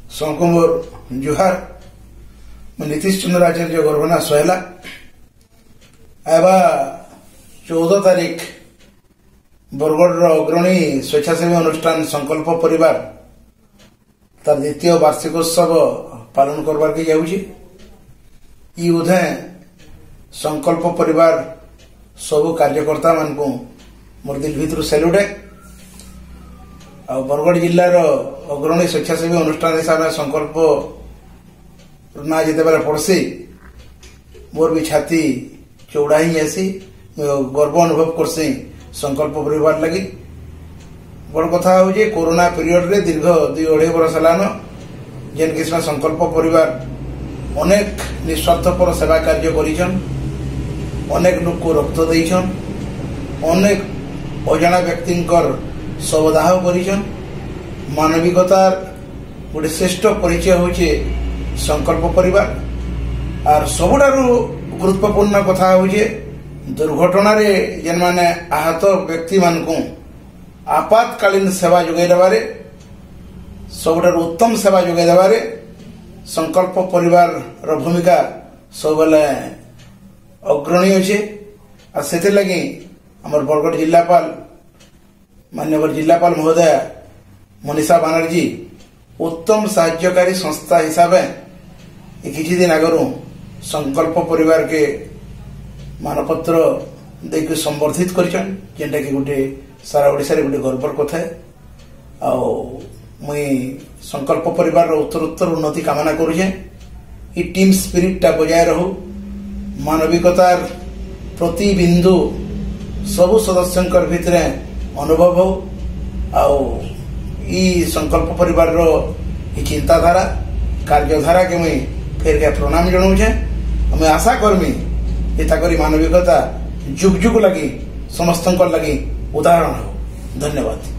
सोमकुंबर जुहार मैं नीतीश चंद्र आचार्य गोरबना सोहेला एबा 14 तारीख बरगढ़ अग्रणी स्वेच्छासेवी अनुष्ठान संकल्प परिवार तार द्वितीय वार्षिकोत्सव पालन करबार के जाउछि। ई उधे संकल्प परिवार सबु कार्यकर्ता मान को मोर दिल भितर सैल्यूट है। आ बरगढ़ जिल्लार अग्रणी स्वेच्छासेवी अनुष्ठान हिसाब से संकल्प ना जिते बेले पड़सी मोर भी छाती चौड़ा ही आसी गर्व अनुभव करसी संकल्प परिवार लगी। बड़ कथा हूँ कोरोना पीरियड रे दीर्घ 2-2.5 वर्ष हेलान जेन किस्म संकल्प परिवार अनेक निस्वार्थपर सेवा कार्य करिछन, अनेक लोक को रक्त देइछन, अनेक अजाणा व्यक्तिंकर शवदाह करिछन। मानविकतार गोटे श्रेष्ठ परिचय होचे संकल्प परिवार। आर सबुठारु गुरुत्वपूर्ण कथा होचे दुर्घटना रे जेन माने आहत व्यक्ति मान को आपातकालीन सेवा जोगाई देबारे सबुठारु उत्तम सेवा जोगाई देबारे संकल्प परिवार रो भूमिका सबले अग्रणी होचे। आ सेते लगी हमर बरगढ़ जिल्लापाल माननीय जिल्लापाल महोदय मनीषा बनर्जी उत्तम साहाय्यकारी संस्था हिसाब से किसी दिन आगु संकल्प परिवार के मानपत्र देख संबर्धित करछन जेंटा कि गोटे सारा ओडिसा रे गोटे गर्वर कथा है। आ मुई संकल्प परिवार रो उत्तरोत्तर उन्नति कामना करूछे। ई टीम स्पिरिट टा बजाय रहू, मानविकतार प्रति बिंदु सबु सदस्यंकर भितरे अनुभव हो। आउ ई संकल्प परिवार रो ई चिंताधारा कार्यधारा के मुई फेर के प्रणाम जनाऊछे। मैं आशा करमी ये ताकरी मानविकता जुग जुग लगी समस्तंकर लगी उदाहरण हो। धन्यवाद।